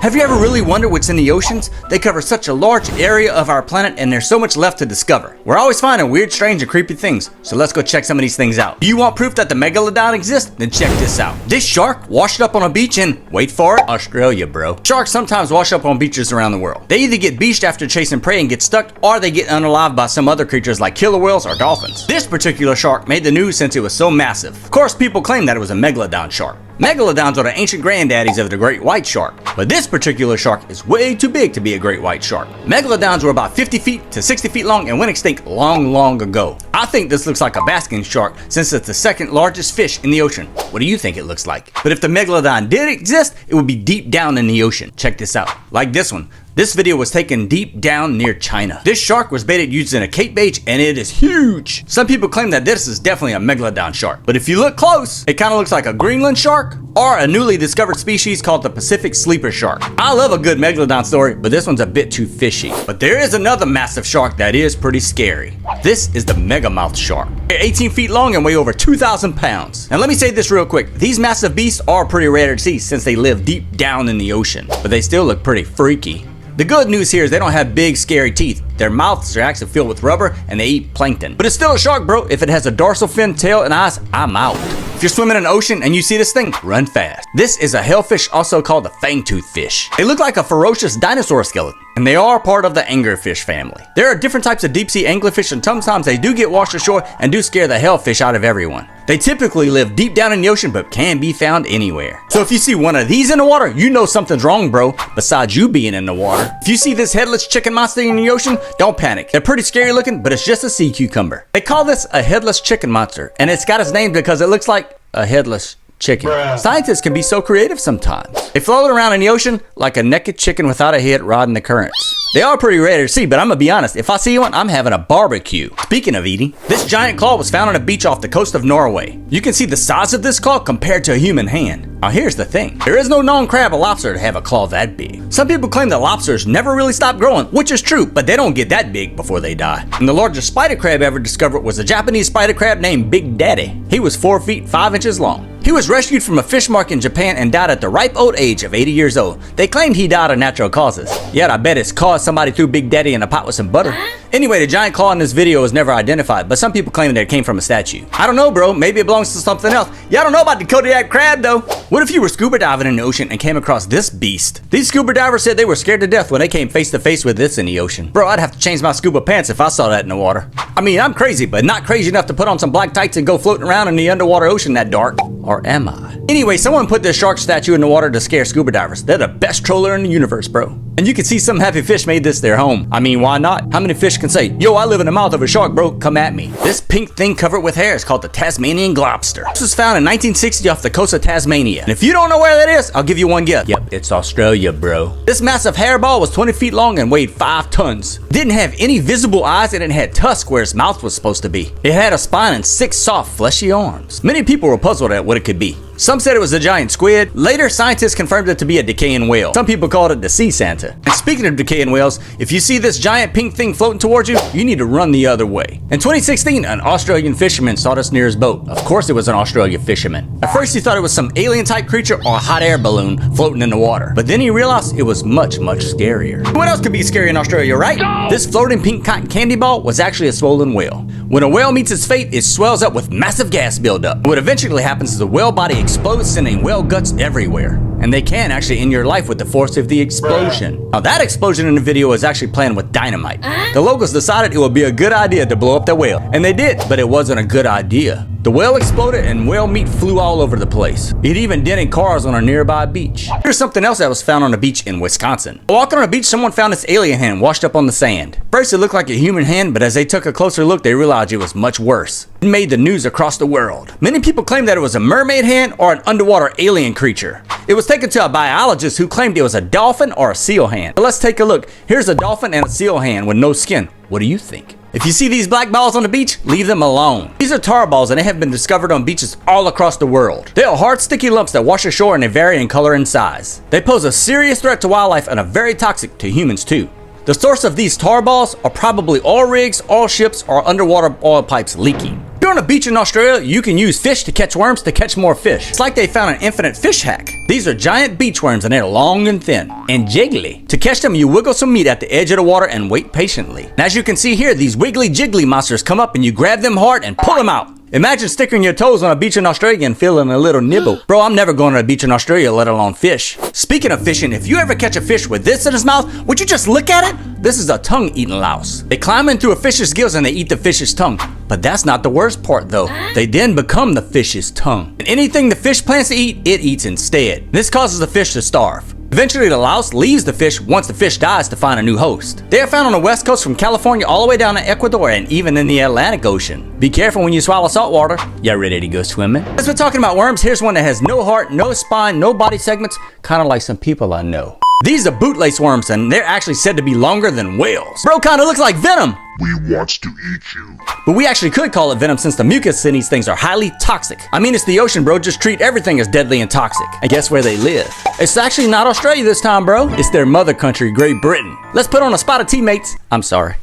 Have you ever really wondered what's in the oceans? They cover such a large area of our planet and there's so much left to discover. We're always finding weird, strange, and creepy things, so let's go check some of these things out. Do you want proof that the Megalodon exists? Then check this out. This shark washed up on a beach in, wait for it, Australia, bro. Sharks sometimes wash up on beaches around the world. They either get beached after chasing prey and get stuck, or they get unalived by some other creatures like killer whales or dolphins. This particular shark made the news since it was so massive. Of course, people claim that it was a Megalodon shark. Megalodons are the ancient granddaddies of the great white shark, but this particular shark is way too big to be a great white shark. Megalodons were about 50 feet to 60 feet long and went extinct long ago. I think this looks like a basking shark since it's the second largest fish in the ocean. What do you think it looks like? But if the Megalodon did exist, it would be deep down in the ocean. Check this out, like this one. This video was taken deep down near China. This shark was baited using a Cape bait and it is huge. Some people claim that this is definitely a Megalodon shark, but if you look close, it kind of looks like a Greenland shark or a newly discovered species called the Pacific sleeper shark. I love a good Megalodon story, but this one's a bit too fishy. But there is another massive shark that is pretty scary. This is the megamouth shark. They're 18 feet long and weigh over 2,000 pounds. And let me say this real quick. These massive beasts are pretty rare to see since they live deep down in the ocean, but they still look pretty freaky. The good news here is they don't have big scary teeth. Their mouths are actually filled with rubber and they eat plankton. But it's still a shark, bro. If it has a dorsal fin, tail, and eyes, I'm out. If you're swimming in the ocean and you see this thing, run fast. This is a hellfish, also called a fang-toothed fish. They look like a ferocious dinosaur skeleton, and they are part of the anglerfish family. There are different types of deep sea anglerfish, and sometimes they do get washed ashore and do scare the hellfish out of everyone. They typically live deep down in the ocean, but can be found anywhere. So if you see one of these in the water, you know something's wrong, bro, besides you being in the water. If you see this headless chicken monster in the ocean, don't panic. They're pretty scary looking, but it's just a sea cucumber. They call this a headless chicken monster, and it's got its name because it looks like a headless chicken. Bruh. Scientists can be so creative sometimes. They float around in the ocean like a naked chicken without a head riding the currents. They are pretty rare to see, but I'm gonna be honest, if I see one, I'm having a barbecue. Speaking of eating, this giant claw was found on a beach off the coast of Norway. You can see the size of this claw compared to a human hand. Now here's the thing, there is no known crab or lobster to have a claw that big. Some people claim that lobsters never really stop growing, which is true, but they don't get that big before they die. And the largest spider crab ever discovered was a Japanese spider crab named Big Daddy. He was 4 feet 5 inches long. He was rescued from a fish market in Japan and died at the ripe old age of 80 years old. They claimed he died of natural causes. Yet I bet it's cause somebody threw Big Daddy in a pot with some butter. Anyway, the giant claw in this video was never identified, but some people claim that it came from a statue. I don't know, bro, maybe it belongs to something else. Y'all don't know about the Kodiak crab though. What if you were scuba diving in the ocean and came across this beast? These scuba divers said they were scared to death when they came face to face with this in the ocean. Bro, I'd have to change my scuba pants if I saw that in the water. I mean, I'm crazy, but not crazy enough to put on some black tights and go floating around in the underwater ocean that dark. Or am I? Anyway, someone put this shark statue in the water to scare scuba divers. They're the best troller in the universe, bro. And you can see some happy fish made this their home. I mean, why not? How many fish can say, yo, I live in the mouth of a shark, bro, come at me. This pink thing covered with hair is called the Tasmanian Globster. This was found in 1960 off the coast of Tasmania. And if you don't know where that is, I'll give you one guess. Yep, it's Australia, bro. This massive hairball was 20 feet long and weighed 5 tons. Didn't have any visible eyes and it had tusks where its mouth was supposed to be. It had a spine and 6 soft, fleshy arms. Many people were puzzled at what it could be. Some said it was a giant squid. Later, scientists confirmed it to be a decaying whale. Some people called it the sea Santa. And speaking of decaying whales, if you see this giant pink thing floating towards you, you need to run the other way. In 2016, an Australian fisherman saw this near his boat. Of course it was an Australian fisherman. At first he thought it was some alien type creature or a hot air balloon floating in the water. But then he realized it was much scarier. What else could be scary in Australia, right? No! This floating pink cotton candy ball was actually a swollen whale. When a whale meets its fate, it swells up with massive gas buildup. What eventually happens is the whale body explodes, sending whale guts everywhere. And they can actually end your life with the force of the explosion. Now that explosion in the video was actually planned with dynamite. The locals decided it would be a good idea to blow up the whale. And they did, but it wasn't a good idea. The whale exploded and whale meat flew all over the place. It even dented cars on a nearby beach. Here's something else that was found on a beach in Wisconsin. Walking on a beach, someone found this alien hand washed up on the sand. First it looked like a human hand, but as they took a closer look, they realized it was much worse. It made the news across the world. Many people claim that it was a mermaid hand or an underwater alien creature. It was taken to a biologist who claimed it was a dolphin or a seal hand. But let's take a look. Here's a dolphin and a seal hand with no skin. What do you think? If you see these black balls on the beach, leave them alone. These are tar balls and they have been discovered on beaches all across the world. They are hard, sticky lumps that wash ashore and they vary in color and size. They pose a serious threat to wildlife and are very toxic to humans too. The source of these tar balls are probably oil rigs, oil ships, or underwater oil pipes leaking. you're on a beach in Australia, you can use fish to catch worms to catch more fish. It's like they found an infinite fish hack. These are giant beach worms and they're long and thin and jiggly. To catch them, you wiggle some meat at the edge of the water and wait patiently. And as you can see here, these wiggly jiggly monsters come up and you grab them hard and pull them out. Imagine sticking your toes on a beach in Australia and feeling a little nibble. Bro, I'm never going to a beach in Australia, let alone fish. Speaking of fishing, if you ever catch a fish with this in his mouth, would you just look at it? This is a tongue-eating louse. They climb in through a fish's gills and they eat the fish's tongue. But that's not the worst part though. They then become the fish's tongue. And anything the fish plans to eat, it eats instead. This causes the fish to starve. Eventually, the louse leaves the fish once the fish dies to find a new host. They are found on the west coast from California all the way down to Ecuador and even in the Atlantic Ocean. Be careful when you swallow salt water. Y'all ready to go swimming? As we're talking about worms, here's one that has no heart, no spine, no body segments, kind of like some people I know. These are bootlace worms and they're actually said to be longer than whales. Bro, kinda looks like venom. We wants to eat you. But we actually could call it venom since the mucus in these things are highly toxic. I mean, it's the ocean, bro. Just treat everything as deadly and toxic. And guess where they live? It's actually not Australia this time, bro. It's their mother country, Great Britain. Let's put on a spot of teammates. I'm sorry.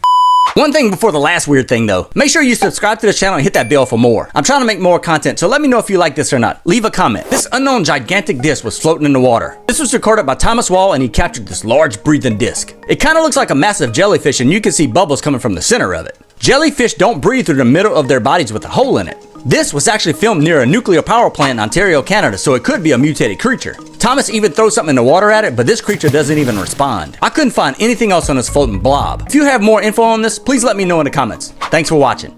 One thing before the last weird thing though, make sure you subscribe to this channel and hit that bell for more. I'm trying to make more content, so let me know if you like this or not. Leave a comment. This unknown gigantic disc was floating in the water. This was recorded by Thomas Wall and he captured this large breathing disc. It kind of looks like a massive jellyfish and you can see bubbles coming from the center of it. Jellyfish don't breathe through the middle of their bodies with a hole in it. This was actually filmed near a nuclear power plant in Ontario, Canada, so it could be a mutated creature. Thomas even throws something in the water at it, but this creature doesn't even respond. I couldn't find anything else on this floating blob. If you have more info on this, please let me know in the comments. Thanks for watching.